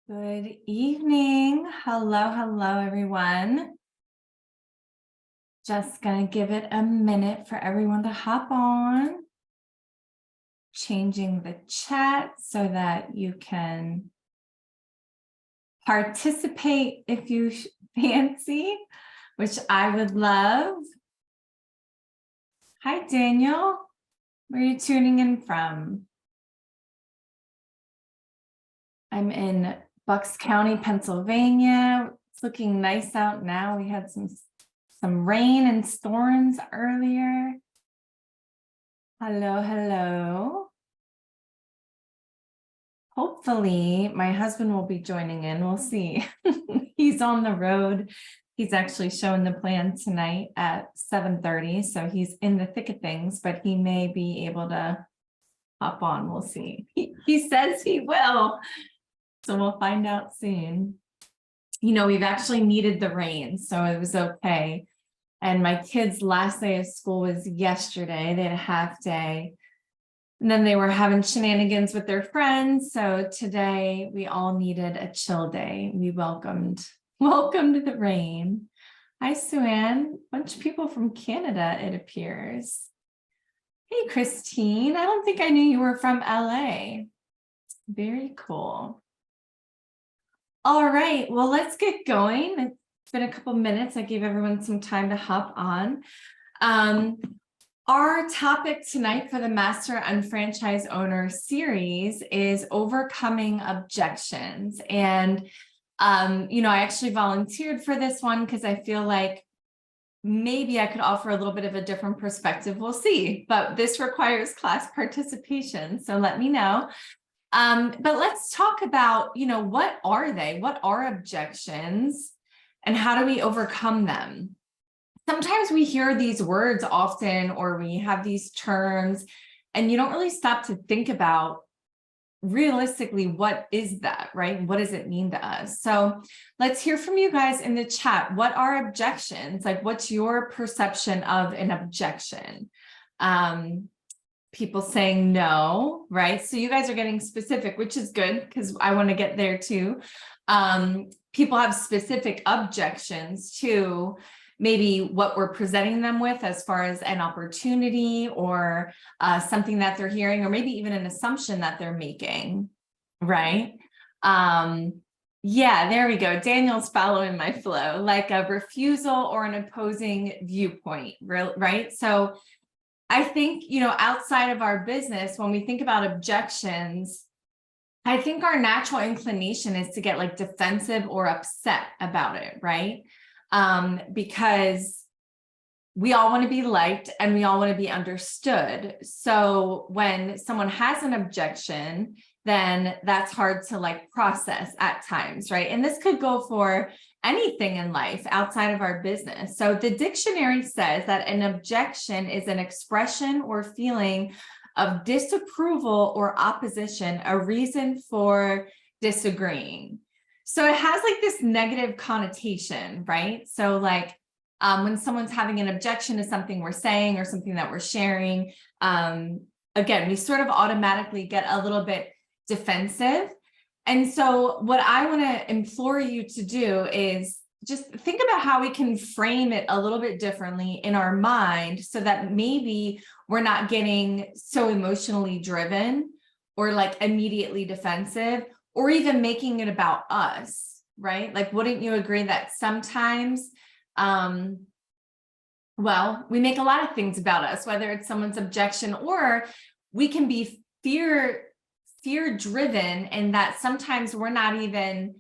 Good evening. Hello, everyone. Just gonna give it a minute for everyone to hop on. Changing the chat so that you can participate if you fancy, which I would love. Hi, Daniel. Where are you tuning in from? I'm in Bucks County, Pennsylvania. It's looking nice out now. We had some rain and storms earlier. Hello. Hopefully my husband will be joining in. We'll see. He's on the road. He's actually showing the plan tonight at 7:30. So he's in the thick of things, but he may be able to hop on. We'll see. He says he will. So we'll find out soon. You know, we've actually needed the rain, so it was okay. And my kids' last day of school was yesterday. They had a half day. And then they were having shenanigans with their friends. So today we all needed a chill day. We welcomed the rain. Hi, Suanne. Bunch of people from Canada, it appears. Hey, Christine. I don't think I knew you were from LA. Very cool. All right, well, let's get going. It's been a couple minutes. I gave everyone some time to hop on. Our topic tonight for the Master and Franchise Owner series is overcoming objections. And, you know, I actually volunteered for this one because I feel like maybe I could offer a little bit of a different perspective. We'll see, but this requires class participation. So let me know. But let's talk about, you know, what are they? What are objections and how do we overcome them? Sometimes we hear these words often, or we have these terms, and you don't really stop to think about realistically, what is that, right? What does it mean to us? So let's hear from you guys in the chat. What are objections? Like, what's your perception of an objection? People saying no, right? So you guys are getting specific, which is good because I want to get there too. People have specific objections to maybe what we're presenting them with as far as an opportunity or something that they're hearing, or maybe even an assumption that they're making, right? Yeah, there we go. Daniel's following my flow, like a refusal or an opposing viewpoint, right? So I think, you know, outside of our business, when we think about objections, I think our natural inclination is to get like defensive or upset about it, right? Because we all want to be liked and we all want to be understood. So when someone has an objection, then that's hard to like process at times, right? And this could go for anything in life outside of our business. So the dictionary says that an objection is an expression or feeling of disapproval or opposition, a reason for disagreeing. So it has like this negative connotation, right? So like when someone's having an objection to something we're saying or something that we're sharing, again, we sort of automatically get a little bit defensive. And so what I want to implore you to do is just think about how we can frame it a little bit differently in our mind so that maybe we're not getting so emotionally driven or like immediately defensive, or even making it about us, right? Like, wouldn't you agree that sometimes, well, we make a lot of things about us, whether it's someone's objection, or we can be fear driven, and that sometimes we're not even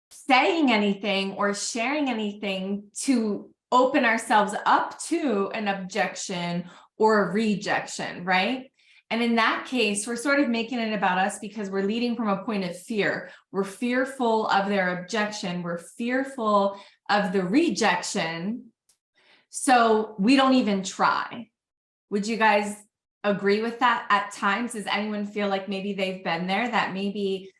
saying anything or sharing anything to open ourselves up to an objection or a rejection, right? And in that case, we're sort of making it about us because we're leading from a point of fear. We're fearful of their objection. We're fearful of the rejection. So we don't even try. Would you guys agree with that at times? Does anyone feel like maybe they've been there, that maybe,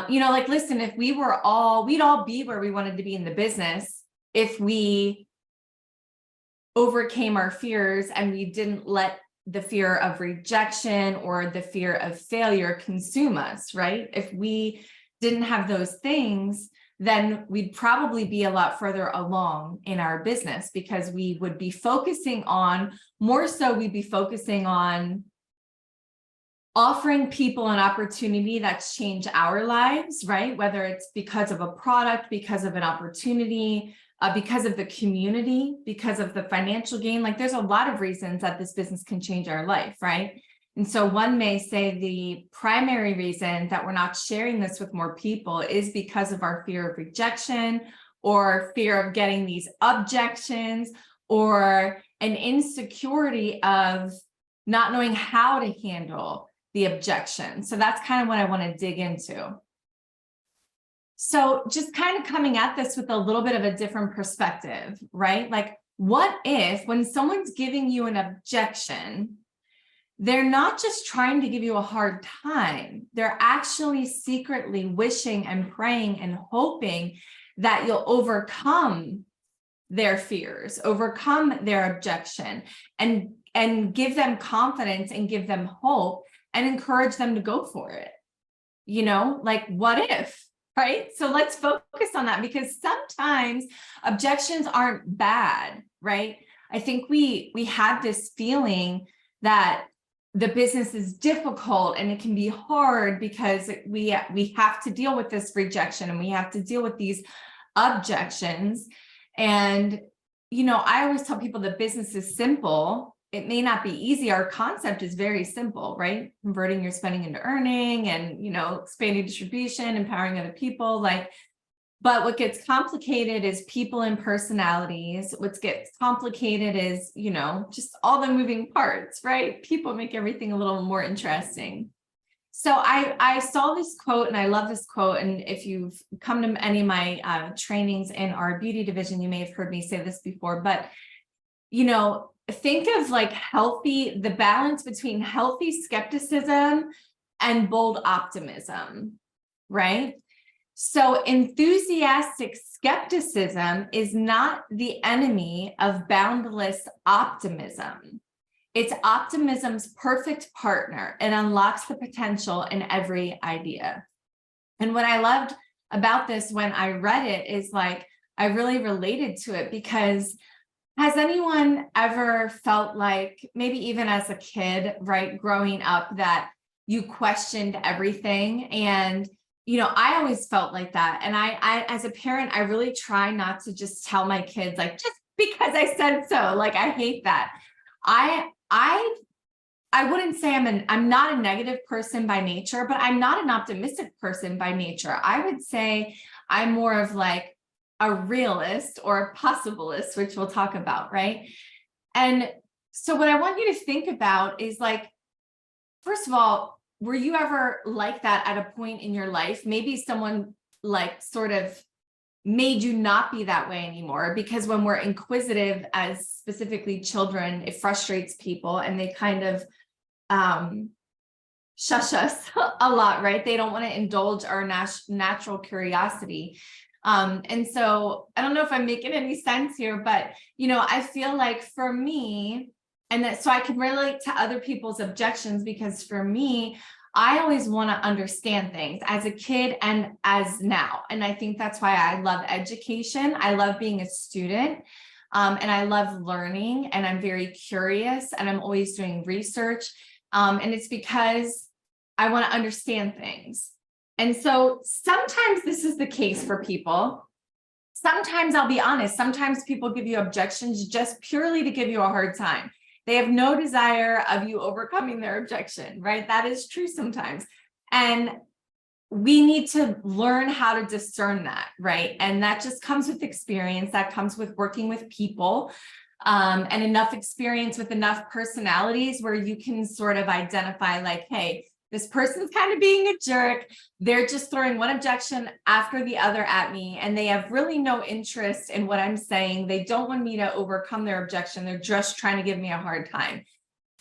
you know, like, listen, if we were all, we'd all be where we wanted to be in the business if we overcame our fears and we didn't let the fear of rejection or the fear of failure consume us, right? If we didn't have those things, then we'd probably be a lot further along in our business, because we would be focusing on, more so we'd be focusing on offering people an opportunity that's changed our lives, right? Whether it's because of a product, because of an opportunity, because of the community, because of the financial gain. Like, there's a lot of reasons that this business can change our life, right? And so one may say the primary reason that we're not sharing this with more people is because of our fear of rejection, or fear of getting these objections, or an insecurity of not knowing how to handle the objection. So that's kind of what I want to dig into. So just kind of coming at this with a little bit of a different perspective, right? Like, what if when someone's giving you an objection, they're not just trying to give you a hard time, they're actually secretly wishing and praying and hoping that you'll overcome their fears, overcome their objection, and give them confidence and give them hope and encourage them to go for it. You know, like, what if, right? So let's focus on that, because sometimes objections aren't bad, right? I think we have this feeling that the business is difficult and it can be hard because we have to deal with this rejection and we have to deal with these objections. And, you know, I always tell people the business is simple. It may not be easy. Our concept is very simple, right? Converting your spending into earning, and, you know, expanding distribution, empowering other people. Like, but what gets complicated is people and personalities. What gets complicated is, you know, just all the moving parts, right? People make everything a little more interesting. So I saw this quote, and I love this quote. And if you've come to any of my trainings in our beauty division, you may have heard me say this before, but, you know, think of like the balance between healthy skepticism and bold optimism, right? So enthusiastic skepticism is not the enemy of boundless optimism. It's optimism's perfect partner. It unlocks the potential in every idea. And what I loved about this when I read it is, like, I really related to it, because has anyone ever felt like, maybe even as a kid, right, growing up, that you questioned everything? And, you know, I always felt like that. And I as a parent, I really try not to just tell my kids, like, just because I said so. Like, I hate that. I wouldn't say I'm not a negative person by nature, but I'm not an optimistic person by nature. I would say I'm more of like a realist or a possibilist, which we'll talk about, right? And so what I want you to think about is, like, first of all, were you ever like that at a point in your life? Maybe someone, like, sort of made you not be that way anymore, because when we're inquisitive, as specifically children, it frustrates people and they kind of shush us a lot, right? They don't want to indulge our natural curiosity. And so I don't know if I'm making any sense here, but, you know, I feel like for me, and that, so I can relate to other people's objections, because for me, I always want to understand things as a kid and as now. And I think that's why I love education. I love being a student, and I love learning, and I'm very curious, and I'm always doing research. And it's because I want to understand things. And so sometimes this is the case for people. Sometimes, I'll be honest, sometimes people give you objections just purely to give you a hard time. They have no desire of you overcoming their objection, right? That is true sometimes. And we need to learn how to discern that, right? And that just comes with experience. That comes with working with people, and enough experience with enough personalities where you can sort of identify, like, hey, this person's kind of being a jerk. They're just throwing one objection after the other at me, and they have really no interest in what I'm saying. They don't want me to overcome their objection. They're just trying to give me a hard time.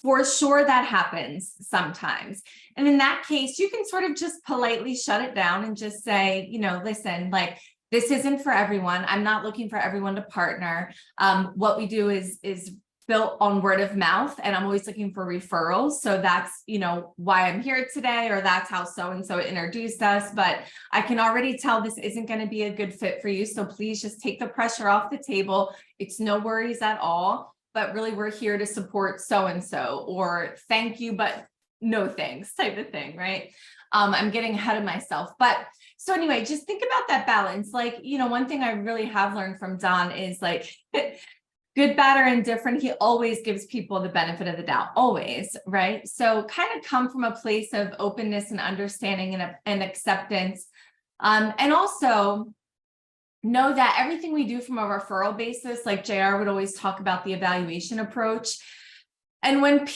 For sure, that happens sometimes. And in that case, you can sort of just politely shut it down and just say, you know, listen, like, this isn't for everyone. I'm not looking for everyone to partner. What we do is built on word of mouth, and I'm always looking for referrals. So that's, why I'm here today, or that's how so-and-so introduced us. But I can already tell this isn't going to be a good fit for you. So please just take the pressure off the table. It's no worries at all. But really, we're here to support so-and-so, or thank you, but no thanks type of thing, right? I'm getting ahead of myself. But so anyway, just think about that balance. Like, one thing I really have learned from Don is like, good, bad, or indifferent, he always gives people the benefit of the doubt, always, right? So kind of come from a place of openness and understanding and acceptance. And also know that everything we do from a referral basis, like JR would always talk about the evaluation approach. And when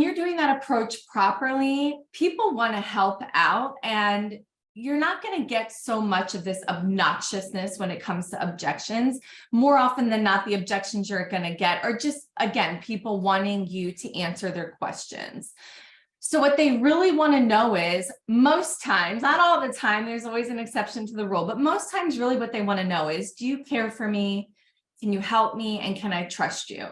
you're doing that approach properly, people want to help out, and you're not going to get so much of this obnoxiousness when it comes to objections. More often than not, the objections you're going to get are just, again, people wanting you to answer their questions. So what they really want to know is, most times, not all the time, there's always an exception to the rule, but most times really what they want to know is, do you care for me? Can you help me? And can I trust you?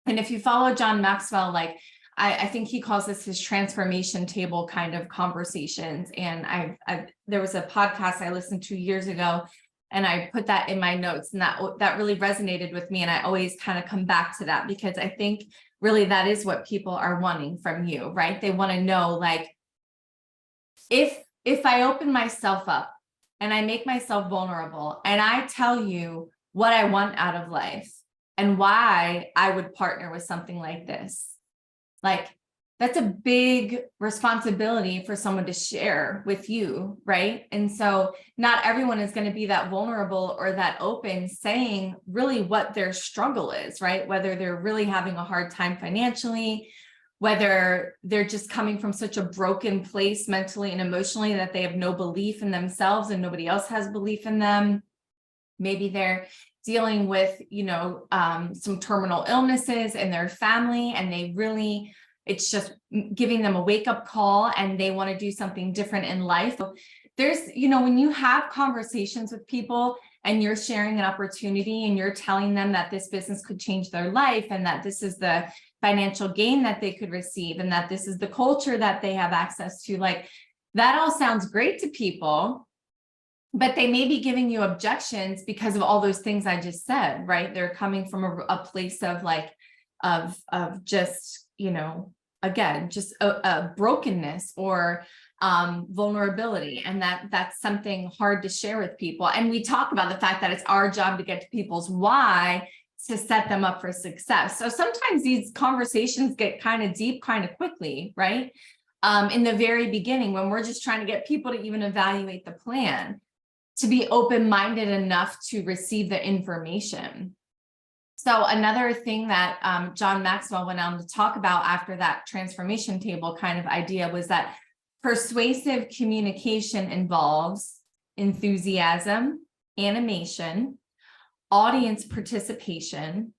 And if you follow John Maxwell, like I think he calls this his transformation table kind of conversations. And there was a podcast I listened to years ago, and I put that in my notes, and that really resonated with me. And I always kind of come back to that, because I think really that is what people are wanting from you, right? They want to know, like, if I open myself up and I make myself vulnerable and I tell you what I want out of life and why I would partner with something like this, like, that's a big responsibility for someone to share with you, right? And so not everyone is going to be that vulnerable or that open, saying really what their struggle is, right? Whether they're really having a hard time financially, whether they're just coming from such a broken place mentally and emotionally that they have no belief in themselves and nobody else has belief in them. Maybe they're dealing with, some terminal illnesses in their family, and it's just giving them a wake-up call, and they want to do something different in life. So there's, when you have conversations with people and you're sharing an opportunity and you're telling them that this business could change their life, and that this is the financial gain that they could receive, and that this is the culture that they have access to, like, that all sounds great to people, but they may be giving you objections because of all those things I just said, right? They're coming from a place of like, of just, again, just a brokenness or vulnerability. And that's something hard to share with people. And we talk about the fact that it's our job to get to people's why, to set them up for success. So sometimes these conversations get kind of deep kind of quickly, right? In the very beginning, when we're just trying to get people to even evaluate the plan, to be open-minded enough to receive the information. So another thing that John Maxwell went on to talk about after that transformation table kind of idea was that persuasive communication involves enthusiasm, animation, audience participation,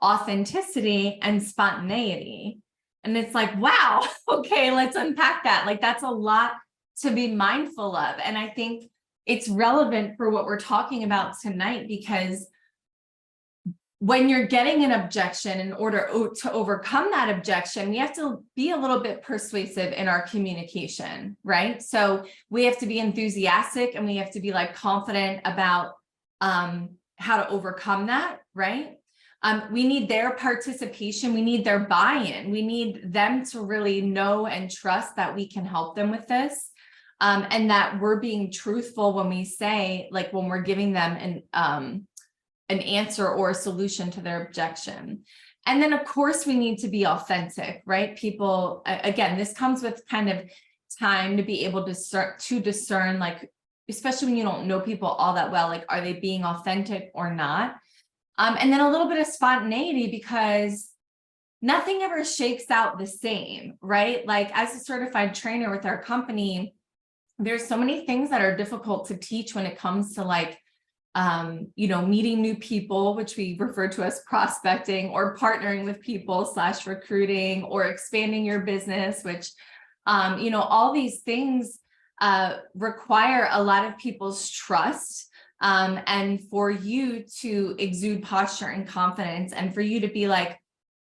authenticity, and spontaneity. And it's like, wow, okay, let's unpack that. Like, that's a lot to be mindful of. And I think it's relevant for what we're talking about tonight, because when you're getting an objection, in order to overcome that objection, we have to be a little bit persuasive in our communication, right? So we have to be enthusiastic, and we have to be like confident about how to overcome that, right? We need their participation. We need their buy-in. We need them to really know and trust that we can help them with this. And that we're being truthful when we say, like, when we're giving them an answer or a solution to their objection. And then, of course, we need to be authentic, right? People, again, this comes with kind of time to be able to start to discern, like, especially when you don't know people all that well, like, are they being authentic or not? And then a little bit of spontaneity, because nothing ever shakes out the same, right? Like, as a certified trainer with our company, there's so many things that are difficult to teach when it comes to, like, meeting new people, which we refer to as prospecting, or partnering with people / recruiting, or expanding your business, which, all these things require a lot of people's trust, and for you to exude posture and confidence, and for you to be like,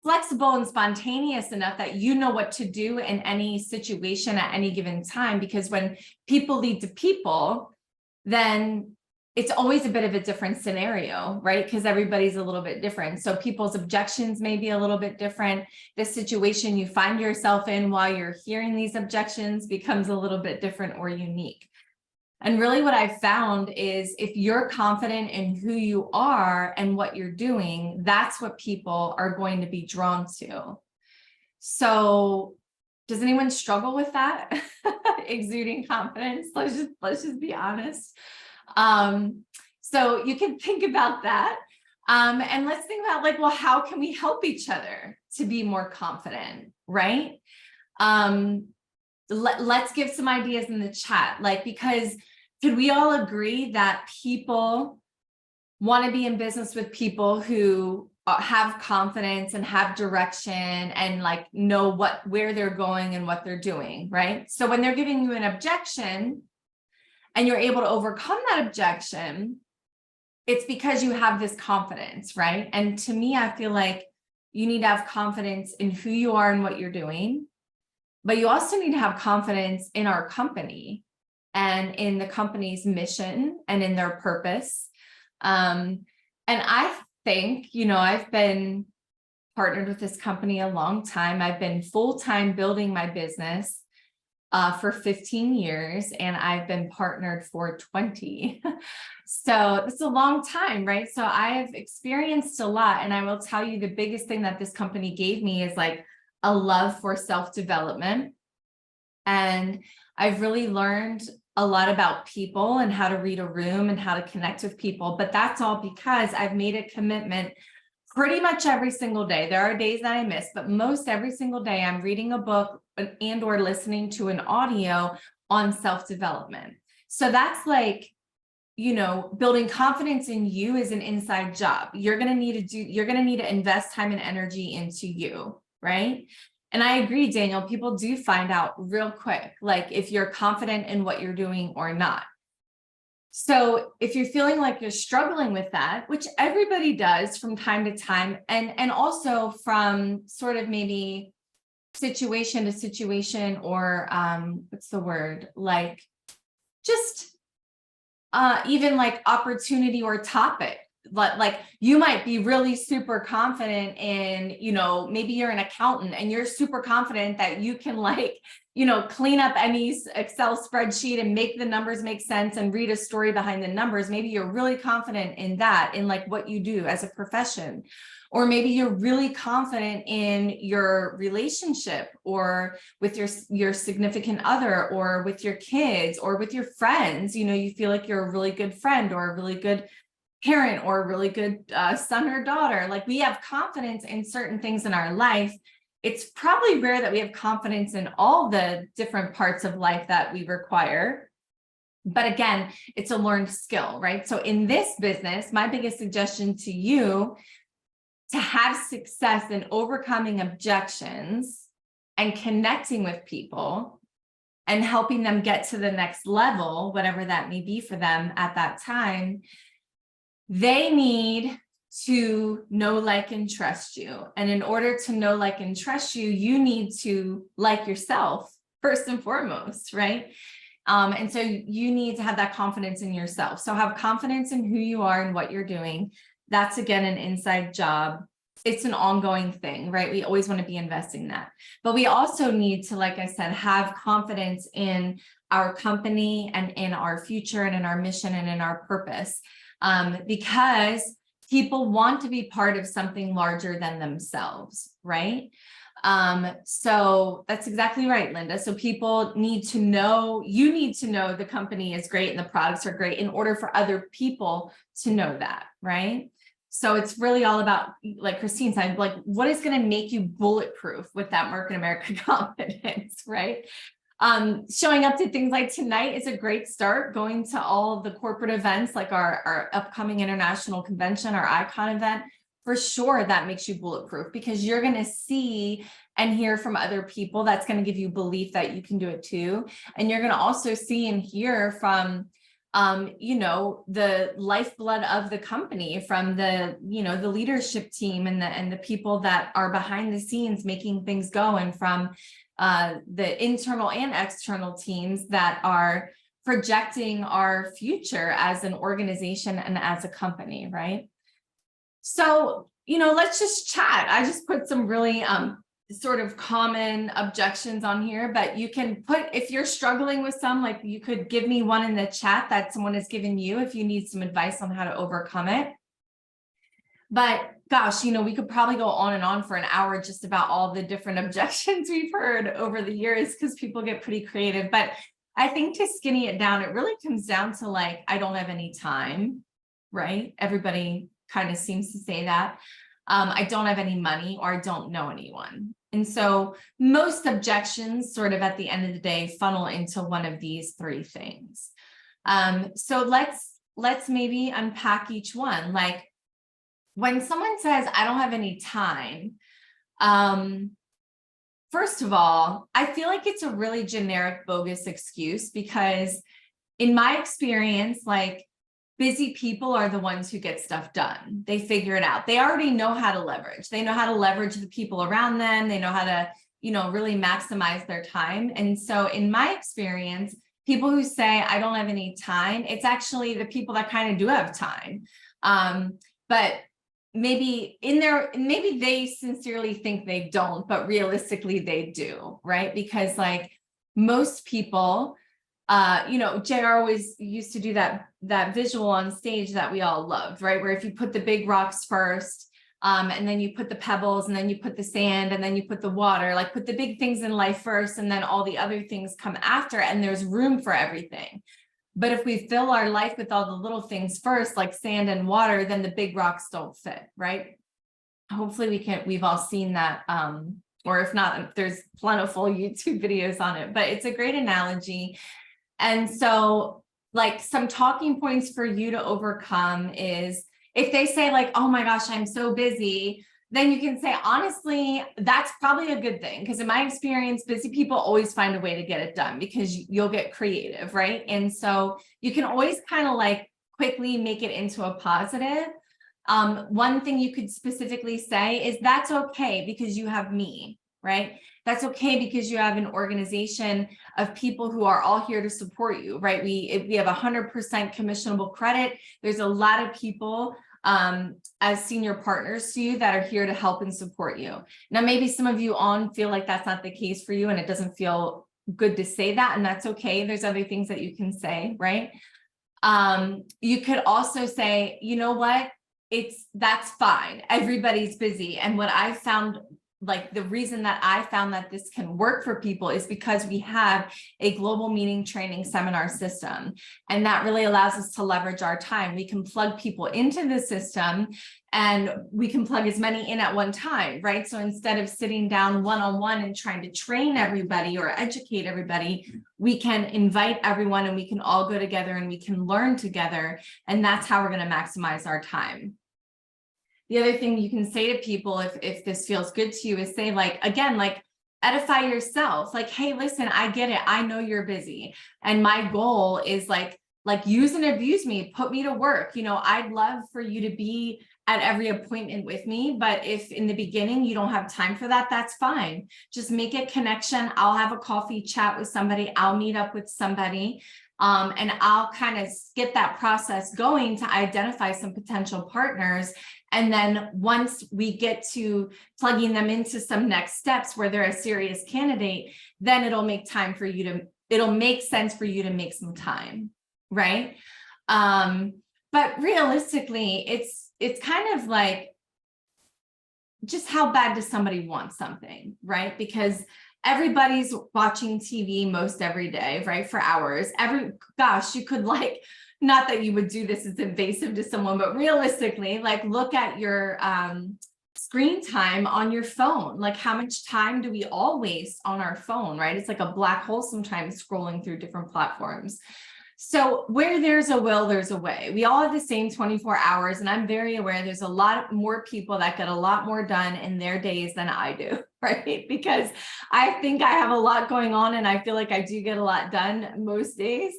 flexible and spontaneous enough that you know what to do in any situation at any given time. Because when people lead to people, then it's always a bit of a different scenario, right? Because everybody's a little bit different. So people's objections may be a little bit different. The situation you find yourself in while you're hearing these objections becomes a little bit different or unique. And really what I've found is if you're confident in who you are and what you're doing, that's what people are going to be drawn to. So does anyone struggle with that? Exuding confidence? Let's just be honest. So you can think about that. And let's think about like, well, how can we help each other to be more confident, right? Let's give some ideas in the chat, like, because could we all agree that people want to be in business with people who have confidence and have direction and like know where they're going and what they're doing, right? So when they're giving you an objection and you're able to overcome that objection, it's because you have this confidence, right? And to me, I feel like you need to have confidence in who you are and what you're doing, but you also need to have confidence in our company and in the company's mission and in their purpose. And I think, I've been partnered with this company a long time. I've been full-time building my business for 15 years, and I've been partnered for 20. So it's a long time, right? So I've experienced a lot. And I will tell you, the biggest thing that this company gave me is like a love for self-development. And I've really learned a lot about people and how to read a room and how to connect with people. But that's all because I've made a commitment pretty much every single day. There are days that I miss, but most every single day I'm reading a book and or listening to an audio on self-development. So that's like, building confidence in you is an inside job. You're going to need to invest time and energy into you, right? And I agree, Daniel, people do find out real quick, like if you're confident in what you're doing or not. So if you're feeling like you're struggling with that, which everybody does from time to time, and also from sort of maybe situation to situation, or what's the word? Like just even like opportunity or topic. Like you might be really super confident in, maybe you're an accountant and you're super confident that you can like, clean up any Excel spreadsheet and make the numbers make sense and read a story behind the numbers. Maybe you're really confident in that, in like what you do as a profession. Or maybe you're really confident in your relationship or with your significant other or with your kids or with your friends. You feel like you're a really good friend or a really good parent or a really good son or daughter. Like we have confidence in certain things in our life. It's probably rare that we have confidence in all the different parts of life that we require. But again, it's a learned skill, right? So in this business, my biggest suggestion to you to have success in overcoming objections and connecting with people and helping them get to the next level, whatever that may be for them at that time, they need to know, like, and trust you. And in order to know, like, and trust you, you need to like yourself first and foremost, right? And so you need to have that confidence in yourself. So have confidence in who you are and what you're doing. That's, again, an inside job. It's an ongoing thing, right? We always want to be investing in that. But we also need to, like I said, have confidence in our company and in our future and in our mission and in our purpose. Because people want to be part of something larger than themselves, right? So that's exactly right, Linda. So people need to know, you need to know the company is great and the products are great in order for other people to know that, right? So it's really all about, like Christine said, like what is going to make you bulletproof with that Merck America confidence, right? Showing up to things like tonight is a great start. Going to all of the corporate events, like our upcoming international convention, our icon event, for sure that makes you bulletproof because you're going to see and hear from other people. That's going to give you belief that you can do it too. And you're going to also see and hear from the lifeblood of the company, from the, the leadership team and the people that are behind the scenes making things go, and from the internal and external teams that are projecting our future as an organization and as a company, right? So, let's just chat. I just put some really sort of common objections on here, but you can put, if you're struggling with some, like you could give me one in the chat that someone has given you if you need some advice on how to overcome it. But gosh, we could probably go on and on for an hour just about all the different objections we've heard over the years, because people get pretty creative. But I think to skinny it down, it really comes down to like, I don't have any time, right? Everybody kind of seems to say that. I don't have any money, or I don't know anyone. And so most objections sort of at the end of the day funnel into one of these three things. So let's maybe unpack each one. Like when someone says, I don't have any time, first of all, I feel like it's a really generic, bogus excuse, because in my experience, like busy people are the ones who get stuff done. They figure it out. They already know how to leverage. They know how to leverage the people around them. They know how to, really maximize their time. And so in my experience, people who say, I don't have any time, it's actually the people that kind of do have time. But maybe maybe they sincerely think they don't, but realistically they do, right? Because like most people, JR always used to do that visual on stage that we all loved, right? Where if you put the big rocks first, and then you put the pebbles, and then you put the sand, and then you put the water, like put the big things in life first, and then all the other things come after, and there's room for everything. But if we fill our life with all the little things first, like sand and water, then the big rocks don't fit, right? Hopefully we've all seen that. Or if not, there's plentiful YouTube videos on it, but it's a great analogy. And so like some talking points for you to overcome is if they say like, oh my gosh, I'm so busy, then you can say, honestly, that's probably a good thing. Because in my experience, busy people always find a way to get it done, because you'll get creative, right? And so you can always kind of like quickly make it into a positive. One thing you could specifically say is that's okay because you have me, right? That's okay because you have an organization of people who are all here to support you, right? We have 100% commissionable credit. There's a lot of people as senior partners to you that are here to help and support you. Now, maybe some of you feel like that's not the case for you and it doesn't feel good to say that, and that's okay. There's other things that you can say, right? You could also say, you know what? That's fine. Everybody's busy. And what I found, like the reason that I found that this can work for people is because we have a global meeting training seminar system. And that really allows us to leverage our time. We can plug people into the system and we can plug as many in at one time, right? So instead of sitting down one-on-one and trying to train everybody or educate everybody, we can invite everyone and we can all go together and we can learn together. And that's how we're going to maximize our time. The other thing you can say to people, if this feels good to you, is say like, again, like edify yourself. Like, hey, listen, I get it. I know you're busy. And my goal is like use and abuse me, put me to work. I'd love for you to be at every appointment with me. But if in the beginning you don't have time for that, that's fine. Just make a connection. I'll have a coffee chat with somebody. I'll meet up with somebody. And I'll kind of get that process going to identify some potential partners. And then once we get to plugging them into some next steps where they're a serious candidate, then it'll make sense for you to make some time, right? But realistically, it's kind of like, just how bad does somebody want something, right? Because everybody's watching TV most every day, right? For hours. You could not that you would do this as invasive to someone, but realistically, look at your screen time on your phone. Like how much time do we all waste on our phone, right? It's like a black hole sometimes scrolling through different platforms. So where there's a will, there's a way. We all have the same 24 hours. And I'm very aware there's a lot more people that get a lot more done in their days than I do, right? Because I think I have a lot going on and I feel like I do get a lot done most days.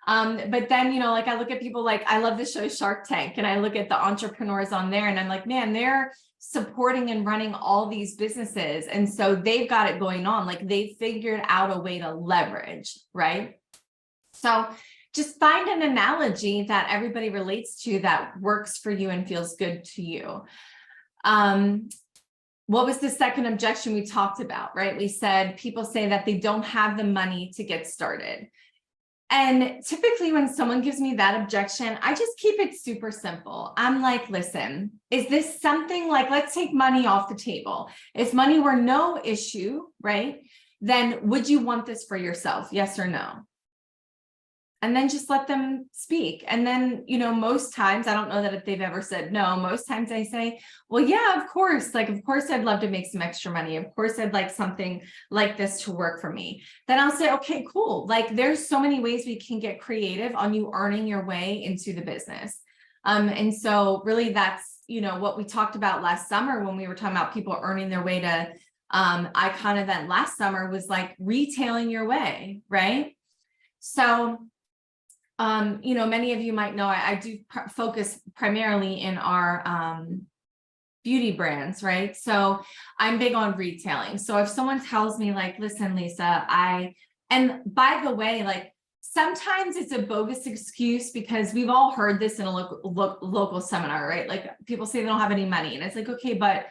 But then, you know, like I look at people like, I love the show Shark Tank, and I look at the entrepreneurs on there and I'm like, man, they're supporting and running all these businesses. And so they've got it going on. Like they figured out a way to leverage, right? So just find an analogy that everybody relates to that works for you and feels good to you. What was the second objection we talked about, right? We said people say that they don't have the money to get started. And typically when someone gives me that objection, I just keep it super simple. I'm like, listen, is this something like, let's take money off the table. If money were no issue, right? Then would you want this for yourself? Yes or no? And then just let them speak. And then, you know, most times, I don't know that if they've ever said no, most times I say, well, yeah, of course. Like, of course, I'd love to make some extra money. Of course, I'd like something like this to work for me. Then I'll say, okay, cool. Like there's so many ways we can get creative on you earning your way into the business. And so really that's, you know, what we talked about last summer when we were talking about people earning their way to Icon event last summer was like retailing your way, right? So you know, many of you might know I do focus primarily in our beauty brands, right? So I'm big on retailing. So if someone tells me like, listen, Lisa, and by the way, like sometimes it's a bogus excuse because we've all heard this in a local seminar, right? Like people say they don't have any money and it's like, okay, but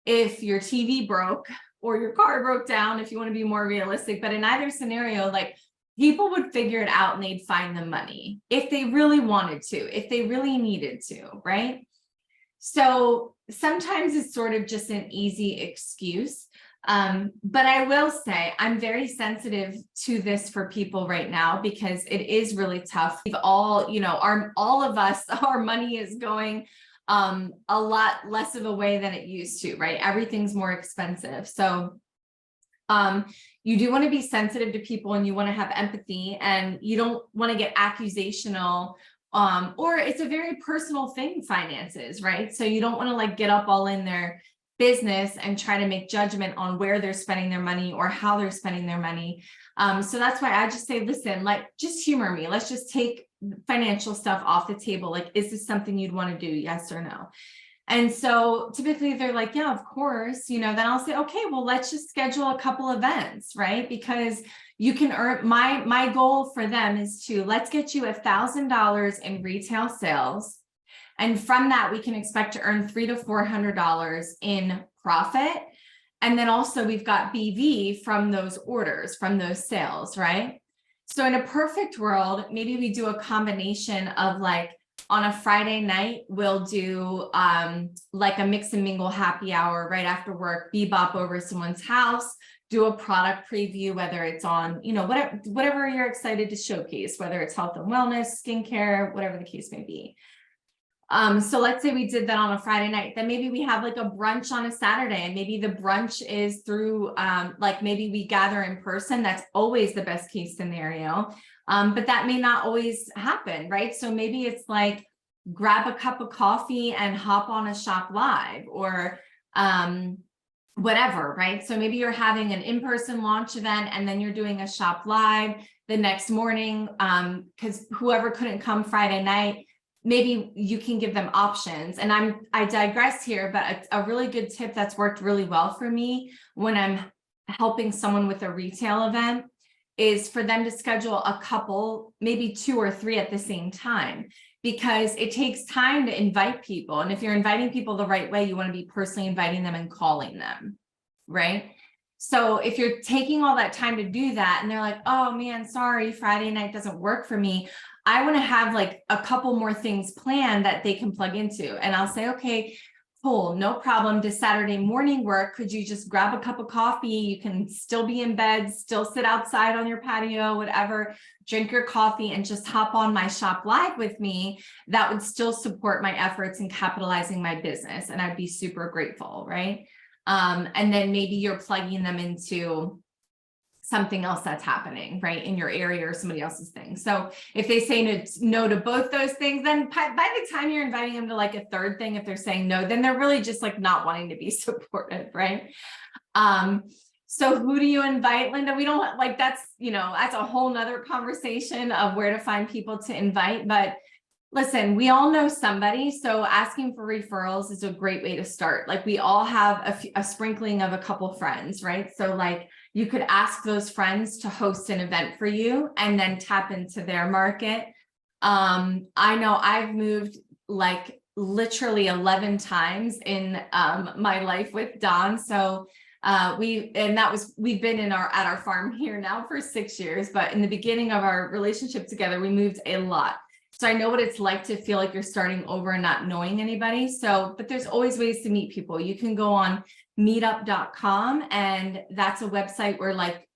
if your TV broke or your car broke down, if you want to be more realistic, but in either scenario, like people would figure it out and they'd find the money if they really wanted to, if they really needed to, right? So sometimes it's sort of just an easy excuse. But I will say I'm very sensitive to this for people right now because it is really tough. We've all, you know, all of us, our money is going a lot less of a way than it used to, right? Everything's more expensive. So you do want to be sensitive to people and you want to have empathy and you don't want to get accusational, or it's a very personal thing, finances, right? So you don't want to like get up all in their business and try to make judgment on where they're spending their money or how they're spending their money. So that's why I just say, listen, like just humor me. Let's just take financial stuff off the table. Like, is this something you'd want to do? Yes or no? And so typically they're like, yeah, of course, you know, then I'll say, okay, well, let's just schedule a couple events, right? Because you can earn, my goal for them is to, let's get you $1,000 in retail sales. And from that, we can expect to earn $300 to $400 in profit. And then also we've got BV from those orders, from those sales, right? So in a perfect world, maybe we do a combination of like, on a Friday night, we'll do like a mix and mingle happy hour right after work, bebop over someone's house, do a product preview, whether it's on, you know, whatever you're excited to showcase, whether it's health and wellness, skincare, whatever the case may be. So let's say we did that on a Friday night, then maybe we have like a brunch on a Saturday, and maybe the brunch is through like maybe we gather in person. That's always the best case scenario. But that may not always happen, right? So maybe it's like grab a cup of coffee and hop on a shop live or whatever, right? So maybe you're having an in-person launch event and then you're doing a shop live the next morning because whoever couldn't come Friday night, maybe you can give them options. And I digress here, but a really good tip that's worked really well for me when I'm helping someone with a retail event is for them to schedule a couple, maybe 2 or 3 at the same time, because it takes time to invite people. And if you're inviting people the right way, you want to be personally inviting them and calling them, right? So if you're taking all that time to do that and they're like, oh man, sorry, Friday night doesn't work for me, I want to have like a couple more things planned that they can plug into. And I'll say, okay, cool, no problem. Does Saturday morning work? Could you just grab a cup of coffee? You can still be in bed, still sit outside on your patio, whatever, drink your coffee and just hop on my shop live with me. That would still support my efforts in capitalizing my business. And I'd be super grateful, right? And then maybe you're plugging them into something else that's happening, right, in your area or somebody else's thing. So if they say no to both those things, then by the time you're inviting them to like a third thing, if they're saying no, then they're really just like not wanting to be supportive, right? So who do you invite, Linda? We don't like, that's, that's a whole nother conversation of where to find people to invite. But listen, we all know somebody. So asking for referrals is a great way to start. Like we all have a sprinkling of a couple friends, right? So like you could ask those friends to host an event for you and then tap into their market. I know I've moved like literally 11 times in my life with Don. So we've been at our farm here now for 6 years, but in the beginning of our relationship together, we moved a lot. So I know what it's like to feel like you're starting over and not knowing anybody. So, but there's always ways to meet people. You can go on meetup.com, and that's a website where like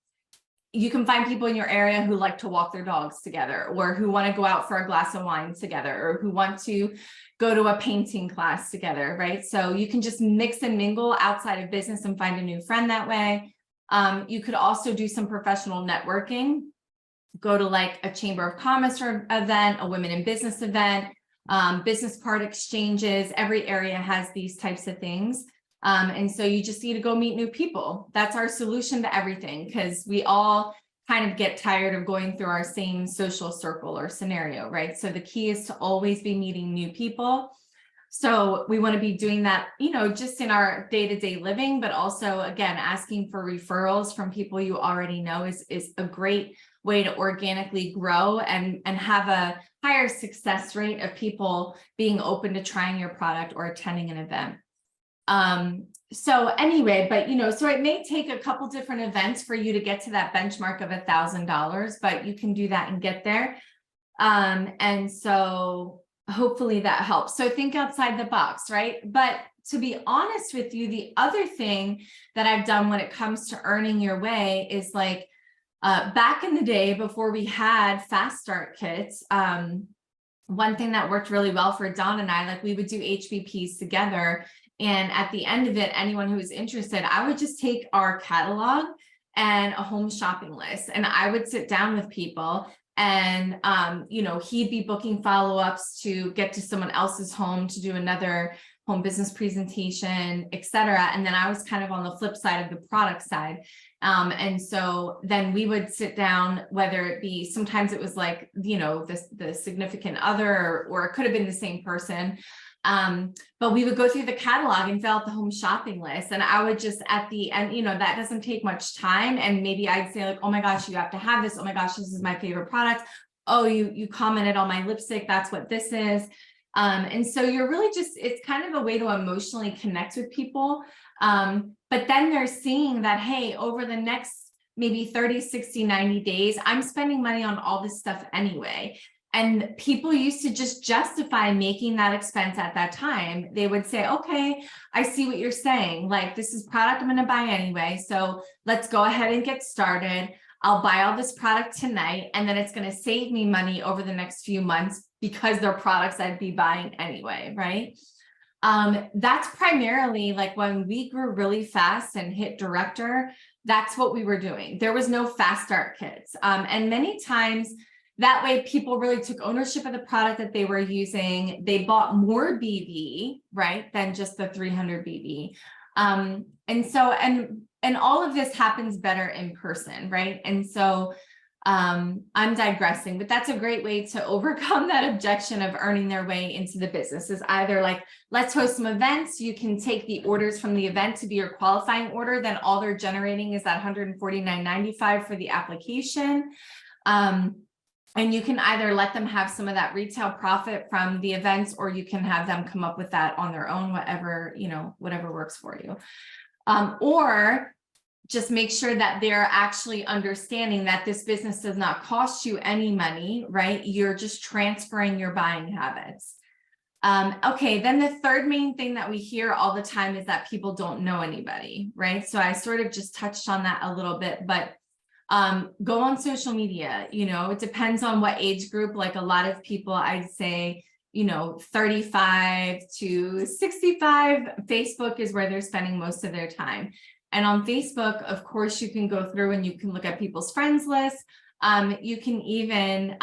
you can find people in your area who like to walk their dogs together, or who want to go out for a glass of wine together, or who want to go to a painting class together, right? So you can just mix and mingle outside of business and find a new friend that way. You could also do some professional networking. Go to like a Chamber of Commerce event, a women in business event, business card exchanges. Every area has these types of things. And so you just need to go meet new people. That's our solution to everything, because we all kind of get tired of going through our same social circle or scenario, right? So the key is to always be meeting new people. So we want to be doing that, just in our day-to-day living, but also, again, asking for referrals from people you already know is a great way to organically grow and have a higher success rate of people being open to trying your product or attending an event. So anyway, but so it may take a couple different events for you to get to that benchmark of $1,000, but you can do that and get there. And so hopefully that helps. So think outside the box, right? But to be honest with you, the other thing that I've done when it comes to earning your way is like, back in the day before we had fast start kits, one thing that worked really well for Don and I, like we would do HBPs together. And at the end of it, anyone who was interested, I would just take our catalog and a home shopping list, and I would sit down with people and, he'd be booking follow-ups to get to someone else's home to do another home business presentation, et cetera. And then I was kind of on the flip side of the product side. And so then we would sit down, whether it be, sometimes it was like, the significant other, or it could have been the same person. But we would go through the catalog and fill out the home shopping list. And I would just at the end, that doesn't take much time. And maybe I'd say like, oh my gosh, you have to have this. Oh my gosh, this is my favorite product. Oh, you commented on my lipstick. That's what this is. And so you're really it's kind of a way to emotionally connect with people. But then they're seeing that, hey, over the next maybe 30, 60, 90 days, I'm spending money on all this stuff anyway. And people used to just justify making that expense at that time. They would say, okay, I see what you're saying. Like, this is product I'm going to buy anyway. So let's go ahead and get started. I'll buy all this product tonight, and then it's going to save me money over the next few months because they're products I'd be buying anyway, right? That's primarily like when we grew really fast and hit director, that's what we were doing. There was no fast start kits. And many times that way people really took ownership of the product that they were using. They bought more BV, right, than just the 300 BV. And all of this happens better in person, right? And so I'm digressing, but that's a great way to overcome that objection of earning their way into the business, is either like, let's host some events. You can take the orders from the event to be your qualifying order. Then all they're generating is that $149.95 for the application. And you can either let them have some of that retail profit from the events, or you can have them come up with that on their own, whatever works for you. Or just make sure that they're actually understanding that this business does not cost you any money, right? You're just transferring your buying habits. Okay, then the third main thing that we hear all the time is that people don't know anybody, right? So I sort of just touched on that a little bit, but go on social media. It depends on what age group. Like a lot of people, I'd say, 35 to 65, Facebook is where they're spending most of their time. And on Facebook, of course, you can go through and you can look at people's friends list. You can even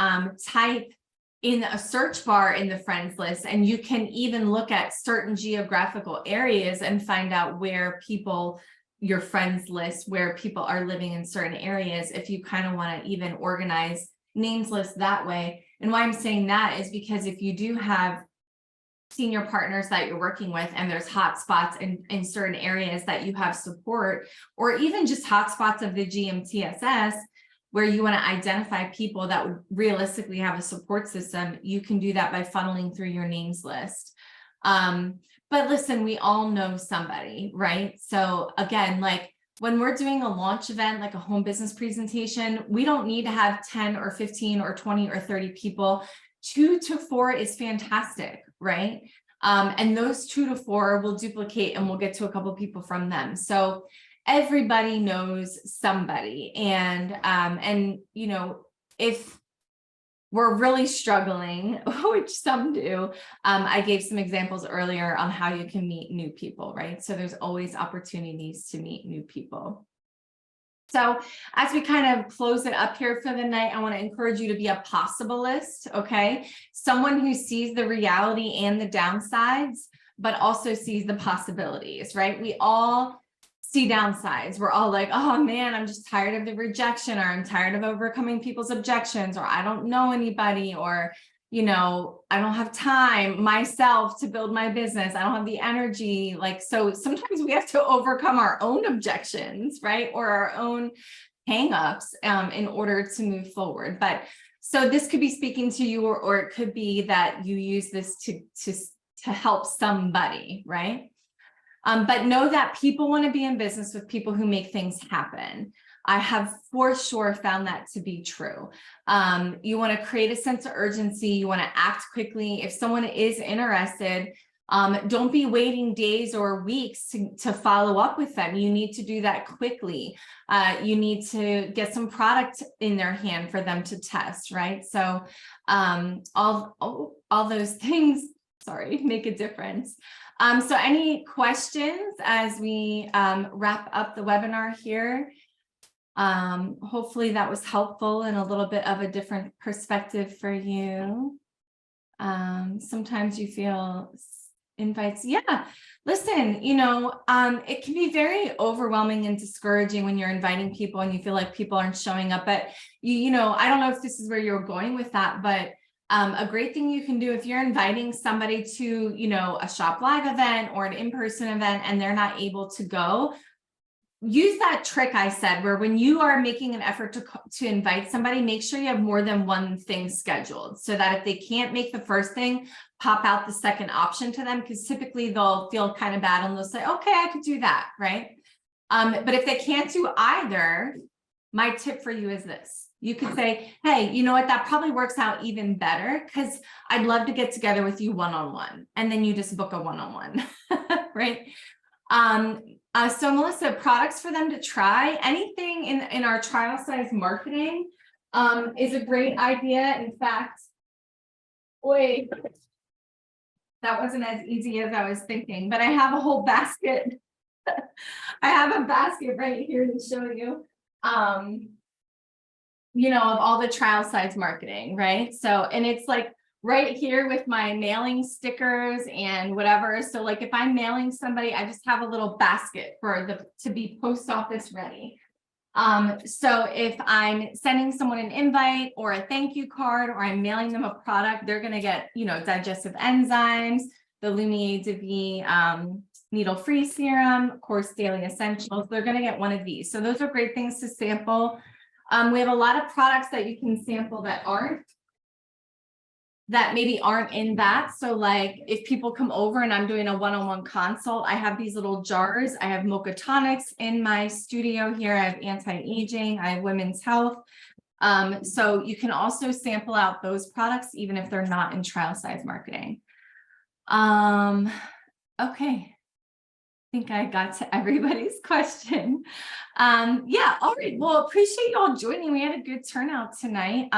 type in a search bar in the friends list, and you can even look at certain geographical areas and find out where people your friends list where people are living in certain areas, if you kind of want to even organize names list that way. And why I'm saying that is because if you do have senior partners that you're working with and there's hotspots in certain areas that you have support, or even just hotspots of the GMTSS where you want to identify people that would realistically have a support system, you can do that by funneling through your names list. But listen, we all know somebody, right? So again, like when we're doing a launch event, like a home business presentation, we don't need to have 10 or 15 or 20 or 30 people. 2 to 4 is fantastic, right? And those 2 to 4 will duplicate and we'll get to a couple of people from them. So everybody knows somebody. And you know, if we're really struggling, which some do, I gave some examples earlier on how you can meet new people, right? So there's always opportunities to meet new people. So as we kind of close it up here for the night, I want to encourage you to be a possibilist, okay? Someone who sees the reality and the downsides, but also sees the possibilities, right? We all see downsides. We're all like, oh man, I'm just tired of the rejection, or I'm tired of overcoming people's objections, or I don't know anybody, or, you know, I don't have time myself to build my business. I don't have the energy. Like, so sometimes we have to overcome our own objections, right? Or our own hangups in order to move forward. But so this could be speaking to you, or it could be that you use this to help somebody, right? But know that people want to be in business with people who make things happen. I have for sure found that to be true. You want to create a sense of urgency. You want to act quickly. If someone is interested, don't be waiting days or weeks to follow up with them. You need to do that quickly. You need to get some product in their hand for them to test, right? So all those things, sorry, make a difference. So any questions as we wrap up the webinar here? Hopefully that was helpful and a little bit of a different perspective for you. Sometimes you feel invites. Yeah, listen, you know, it can be very overwhelming and discouraging when you're inviting people and you feel like people aren't showing up. But you know, I don't know if this is where you're going with that, but a great thing you can do if you're inviting somebody to, you know, a Shop Live event or an in-person event and they're not able to go, use that trick I said, where when you are making an effort to invite somebody, make sure you have more than one thing scheduled, so that if they can't make the first thing, pop out the second option to them, because typically they'll feel kind of bad and they'll say, okay, I could do that, right? But if they can't do either, my tip for you is this. You could say, hey, you know what, that probably works out even better because I'd love to get together with you one-on-one. And then you just book a one-on-one, right? So Melissa, products for them to try, anything in our trial size marketing is a great idea. In fact, wait, that wasn't as easy as I was thinking, but I have a whole basket. I have a basket right here to show you. You know, of all the trial size marketing, right? So, and it's like right here with my mailing stickers and whatever. So like if I'm mailing somebody, I just have a little basket for to be post office ready. So if I'm sending someone an invite or a thank you card, or I'm mailing them a product, they're going to get, you know, digestive enzymes, the Lumiere de Vie needle-free serum, of course, daily essentials. They're going to get one of these. So those are great things to sample. We have a lot of products that you can sample that maybe aren't in that. So like if people come over and I'm doing a one-on-one consult, I have these little jars. I have mocha tonics in my studio here. I have anti-aging, I have women's health. So you can also sample out those products, even if they're not in trial size marketing. Okay. I think I got to everybody's question. Yeah, all right. Well, appreciate you all joining. We had a good turnout tonight.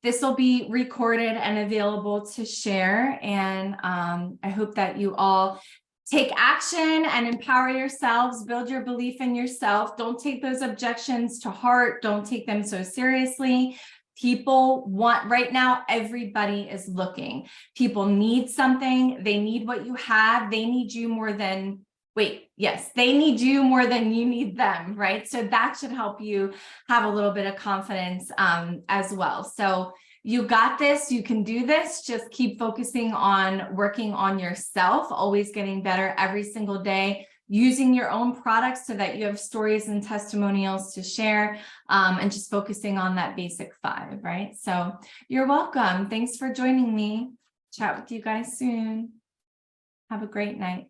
This will be recorded and available to share. And I hope that you all take action and empower yourselves, build your belief in yourself. Don't take those objections to heart. Don't take them so seriously. People want, right now, everybody is looking. People need something. They need what you have. They need you more than Wait, yes, they need you more than you need them, right? So that should help you have a little bit of confidence as well. So you got this, you can do this. Just keep focusing on working on yourself, always getting better every single day, using your own products so that you have stories and testimonials to share, and just focusing on that basic 5, right? So you're welcome. Thanks for joining me. Chat with you guys soon. Have a great night.